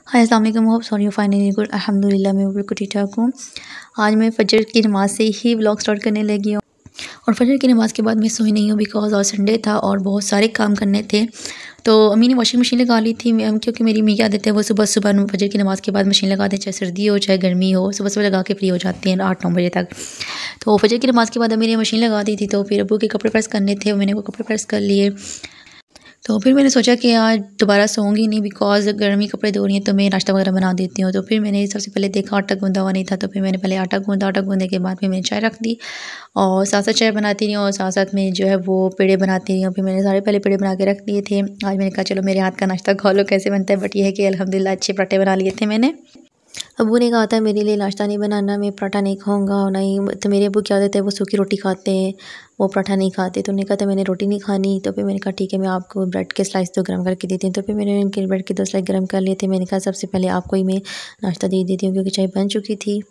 हाय अस्सलाम वालेकुम, hope sorry finally good, अल्हम्दुलिल्लाह मैं बिल्कुल ठीक ठाक हूँ। आज मैं फजर की नमाज़ से ही व्लॉग स्टार्ट करने लगी हूँ और फजर की नमाज़ के बाद मैं सोई नहीं हूँ बिकॉज़ आज संडे था और बहुत सारे काम करने थे। तो अम्मी ने वॉशिंग मशीन लगा ली थी क्योंकि मेरी अम्मी की आदत है वो सुबह सुबह फजर की नमाज़ के बाद मशीन लगा दें, चाहे सर्दी हो चाहे गर्मी हो, सुबह सुबह लगा के फ्री हो जाती हैं 8-9 बजे तक। तो फजर की नमाज़ के बाद अम्मी ने मशीन लगा दी थी, तो फिर अब्बू के कपड़े प्रेस करने थे, मैंने वो कपड़े प्रेस कर लिए। तो फिर मैंने सोचा कि आज दोबारा सोऊंगी नहीं बिकॉज़ गर्मी कपड़े धो रही हैं तो मैं नाश्ता वगैरह बना देती हूँ। तो फिर मैंने सबसे पहले देखा आटा गूंदा हुआ नहीं था, तो फिर मैंने पहले आटा गूंदने के बाद फिर मैंने चाय रख दी और साथ साथ चाय बनाती रही और साथ साथ में जो है वो पेड़े बनाती रही हूँ। फिर मैंने सारे पहले पेड़े बना के रख दिए थे। आज मैंने कहा चलो मेरे हाथ का नाश्ता खा लो कैसे बनता है, बट ये है कि अल्हम्दुलिल्लाह अच्छे पराठे बना लिए थे मैंने। अब्बू ने कहा था मेरे लिए नाश्ता नहीं बनाना, मैं पराठा नहीं खाऊंगा और नहीं, तो मेरे अब्बू क्या होता है वो सूखी रोटी खाते हैं, वो पराठा नहीं खाते। तो उन्होंने कहा था मैंने रोटी नहीं खानी, तो फिर मैंने कहा ठीक है मैं आपको ब्रेड के स्लाइस तो गर्म करके देती हूँ। तो फिर मैंने उनके ब्रेड के 2 स्लाइस गर्म कर लिए थे। मैंने कहा सबसे पहले आपको ही मैं नाश्ता दे देती हूँ क्योंकि चाय बन चुकी थी।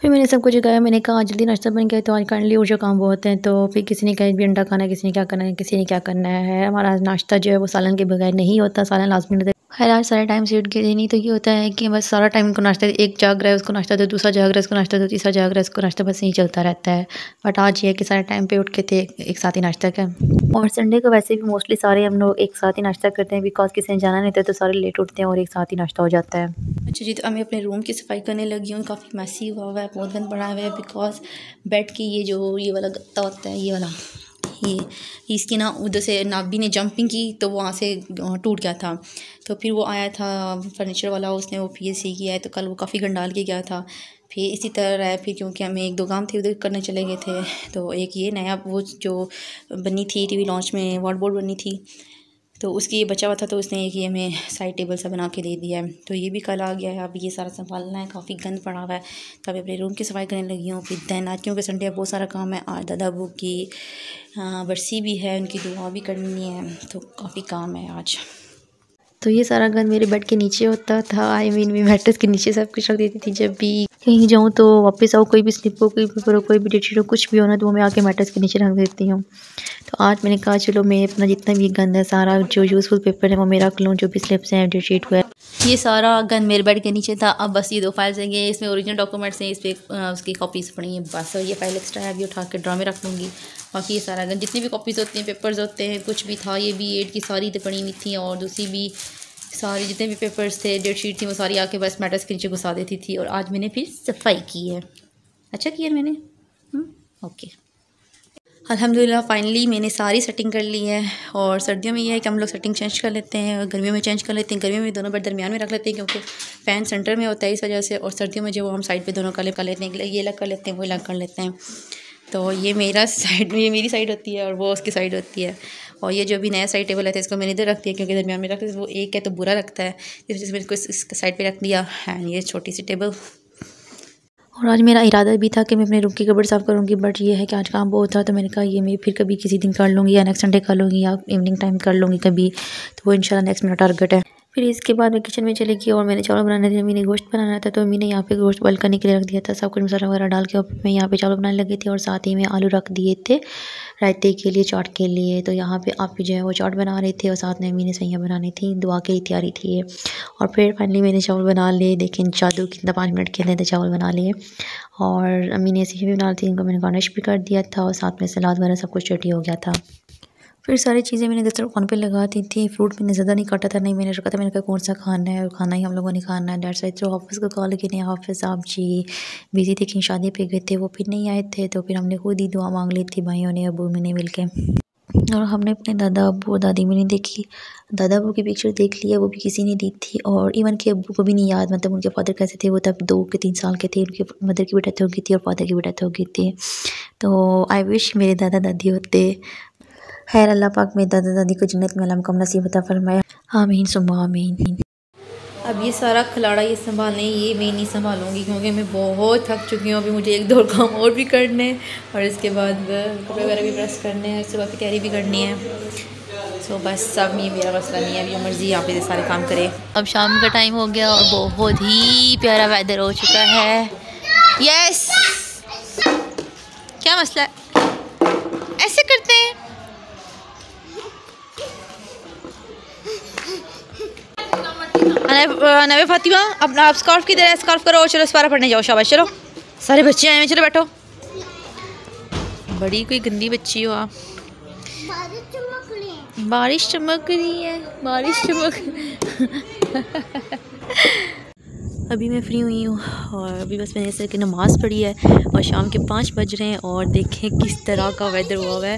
फिर मैंने सबको जगाया, मैंने कहा आज जल्दी नाश्ता बन गया तो आज काइंडली और जो काम बहुत हैं। तो फिर किसी ने कहा भी अंडा खाना है, किसी ने क्या करना है, किसी ने क्या करना है। हमारा नाश्ता जो है वो सालन के बगैर नहीं होता, सालन लाजमी होता है। खैर आज सारे टाइम से उठ के नहीं तो ये होता है कि बस सारा टाइम को नाश्ता, एक जाग रहा है उसको नाश्ता दो, दूसरा जाग रहा है उसको नाश्ता दो, तीसरा जाग रहा है उसको नाश्ता, बस यही चलता रहता है। बट आज ये है कि सारे टाइम पे उठ के थे एक साथ ही नाश्ता का। और संडे को वैसे भी मोस्टली सारे हम लोग एक साथ ही नाश्ता करते हैं बिकॉज किसी ने जाना नहीं था तो सारे लेट उठते हैं और एक साथ ही नाश्ता हो जाता है। अच्छा जी, तो मैं अपने रूम की सफाई करने लगी हूँ। काफ़ी मैसी हुआ है, बहुत गंद पड़ा हुआ है बिकॉज बेड की ये वाला गत्ता होता है, ये वाला, ये इसकी ना उधर से नाबी ने जंपिंग की तो वहाँ से टूट गया था। तो फिर वो आया था फर्नीचर वाला, उसने वो पीएससी किया है, तो कल वो काफ़ी गंडाल के गया था। फिर इसी तरह है, फिर क्योंकि हमें 1-2 काम थे उधर करने चले गए थे। तो एक ये नया वो जो बनी थी टीवी लॉन्च में वाल बोर्ड बनी थी, तो उसकी ये बचा हुआ था, तो उसने एक ये हमें साइड टेबल सा बना के दे दिया है। तो ये भी कल आ गया है। अब ये सारा संभालना है, काफ़ी गंद पड़ा हुआ है। तो अभी अपने रूम की सफाई करने लगी हूँ। फिर दैन आज क्योंकि संडे बहुत सारा काम है, आज दादा अबू की बरसी भी है, उनकी दुआ भी करनी है, तो काफ़ी काम है आज। तो ये सारा गंद मेरे बेड के नीचे होता था, मैं मैट्रेस के नीचे सब कुछ रख देती थी। जब भी कहीं जाऊँ तो वापस आओ, कोई भी स्लिप हो, कोई पेपर हो, कोई भी बेडशीट हो, कुछ भी हो ना, तो वो मैं आके मैट्रेस के नीचे रख देती हूँ। तो आज मैंने कहा चलो मैं अपना जितना भी गंद है सारा जो यूज़फुल पेपर है वो मैं रख लूँ, जो भी स्लिप्स हैं, बेडशीट हुआ है, ये सारा गंद मेरे बेड के नीचे था। अब बस ये 2 फाइल्स हैं, इसमें ओरिजिनल डॉक्यूमेंट्स हैं, इस पर उसकी कॉपीज़ पड़ी हैं बस, और ये फाइल एक्स्ट्रा है, अभी उठा के ड्रा में रख लूँगी। बाकी ये सारा गंद जितनी भी कॉपीज़ होती हैं, पेपर्स होते हैं, कुछ भी था, ये B.Ed की सारी तो पड़ी हुई थी और दूसरी भी सारी जितने भी पेपर्स थे, डेट शीट थी, वो सारी आके बस मैट्रेस के नीचे घुसा देती थी। और आज मैंने फिर सफाई की है। अच्छा किया मैंने, ओके। अल्हम्दुलिल्लाह फाइनली मैंने सारी सेटिंग कर ली है। और सर्दियों में ये है कि हम लोग सेटिंग चेंज कर लेते हैं और गर्मियों में चेंज कर लेते हैं। गर्मियों में दोनों बेड दरमियान में रख लेते हैं क्योंकि फ़ैन सेंटर में होता है इस वजह से, और सर्दियों में जो हम साइड पे दोनों कर लेते हैं, ये अलग कर लेते हैं, वो अलग कर लेते हैं। तो ये मेरा साइड, ये मेरी साइड होती है और वो उसकी साइड होती है। और ये जो भी नया साइड टेबल है तो इसको मैंने इधर रख दिया क्योंकि दरमियान में रख, वो एक है तो बुरा लगता है, इस वजह से मैंने इसको इस साइड पे रख दिया। एंड ये छोटी सी टेबल। और आज मेरा इरादा भी था कि मैं अपने रूम की कबर्ड साफ़ करूँगी, बट ये है कि आज काम बहुत था, तो मैंने कहा ये मैं फिर कभी किसी दिन कर लूँगी या नेक्स्ट संडे कर लूँगी या इवनिंग टाइम कर लूँगी कभी, तो वो इंशाल्लाह नेक्स्ट मेरा टारगेट है। फिर इसके बाद मैं किचन में चली गई और मैंने चावल बनाने थे, मैंने गोश्त बनाना था, तो मैंने यहाँ पे गोश्त बॉयल करने के लिए रख दिया था, सब कुछ मसाला वगैरह डाल के। और मैं यहाँ पे चावल बनाने लगी थी और साथ ही में आलू रख दिए थे रायते के लिए, चाट के लिए। तो यहाँ पे आप जो है वो चाट बना रहे थे और साथ में मैंने सैयाँ बनानी थी, दुआ की तैयारी थी ये। और फिर फाइनली मैंने चावल बना लिए, देखें जादू कितना 5 मिनट के अंदर चावल बना लिए। और अम्मी ने ऐसी भी बना थी, इनको मैंने गार्निश भी कर दिया था और साथ में सलाद वगैरह सब कुछ रेडी हो गया था। फिर सारी चीज़ें मैंने दस्तरखान पे लगा दी थी। फ्रूट मैंने ज़्यादा नहीं काटा था, नहीं मैंने रखा था, मैंने कहा कौन सा खाना है और खाना ही हम लोगों ने खाना है। डेट्स वाइज तो हाफिज़ को कॉल की, नहीं हाफिज़ साहब जी बिजी थे, कहीं शादी पे गए थे, वो फिर नहीं आए थे। तो फिर हमने खुद ही दुआ मांग ली थी भाइयों ने, अबू मैंने मिल के। और हमने अपने दादा अबू और दादी में नहीं देखी, दादा अबू की पिक्चर देख लिया, वो भी किसी ने दी थी। और इवन के अबू को भी नहीं याद, मतलब उनके फादर कैसे थे, वो तब 2 के 3 साल के थे, उनके मदर की भी डेथ हो गई थी और फादर की भी डेथ हो गई थी। तो आई विश मेरे दादा दादी होते। खैर अल्लाह पाक मेरे दादा दादी को जन्नत में अला मुक़ाम नसीब अता फरमाए, आमीन सुम्मा आमीन। अब ये सारा खिलाड़ा ये संभालने, ये मैं नहीं संभालूंगी क्योंकि मैं बहुत थक चुकी हूँ। अभी मुझे 1-2 काम और भी करने और इसके बाद कपड़े वगैरह भी प्रेस करने हैं, सुबह की तैयारी भी करनी है। सो बस सब ये मेरा मसला नहीं है, अभी मर्ज़ी यहाँ पे सारे काम करें। अब शाम का टाइम हो गया और बहुत ही प्यारा वेदर हो चुका है। यस, क्या मसला है, ऐसे करते हैं। नवे फातिमा अपना आप स्कार्फ किधर है, स्कार्फ करो, चलो सवारा पढ़ने जाओ, शाबाश। चलो सारे बच्चे आए हैं, चलो बैठो। बड़ी कोई गंदी बच्ची हो आप। बारिश चमक रही है, बारिश चमक अभी मैं फ्री हुई हूँ और अभी बस मैंने ऐसे कि नमाज़ पढ़ी है और शाम के 5 बज रहे हैं और देखें किस तरह का वेदर हुआ है।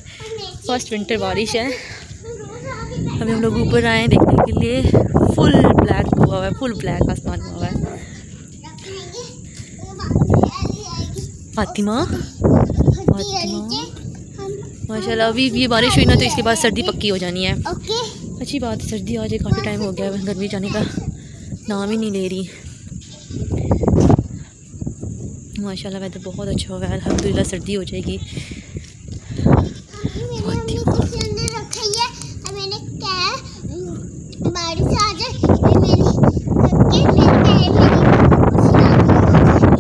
फर्स्ट विंटर बारिश है। अभी हम लोग ऊपर आए हैं देखने के लिए। फुल ब्लैक हुआ है, फुल ब्लैक आसमान हुआ है। फातिमा माशाल्लाह अभी ये बारिश हुई ना तो इसके बाद सर्दी पक्की हो जानी है। अच्छी बात है, सर्दी आ जाए, काफ़ी टाइम हो गया है, गर्मी जाने का नाम ही नहीं ले रही। माशाल्लाह वेदर बहुत अच्छा हुआ है, अल्हम्दुलिल्लाह सर्दी हो जाएगी।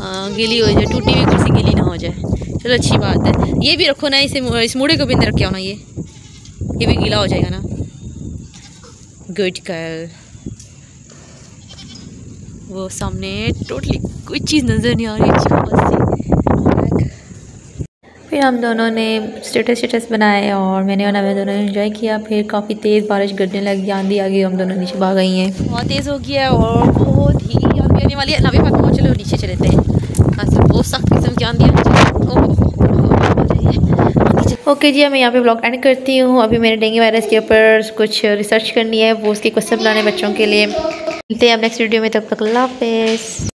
हाँ गीली हो जाए, टूटी हुई कुर्सी गीली ना हो जाए, चलो अच्छी बात है। ये भी रखो ना, इस मूड़े को भी अंदर रखे हो ना, ये भी गीला हो जाएगा ना। Good girl. वो सामने टोटली कोई चीज़ नज़र नहीं आ रही अच्छी खासी। फिर हम दोनों ने स्टेटस बनाए और मैंने और नवे दोनों ने एंजॉय किया। फिर काफ़ी तेज़ बारिश गिरने लगी, आंधी आ गई, हम दोनों नीचे भाग गई हैं। बहुत तेज़ हो गया और बहुत ही आंधी आने वाली है। नवे भाग चलो नीचे चलते हैं, बहुत सख्त किस्म की आंधी है। ओके जी, मैं यहाँ पे ब्लॉग एंड करती हूँ। अभी मैंने डेंगू वायरस के ऊपर कुछ रिसर्च करनी है, वो उसकी कुछ सब बनाने बच्चों के लिए। मिलते हैं अब नेक्स्ट वीडियो में, तब तक अल्लाह हाफ़िज़।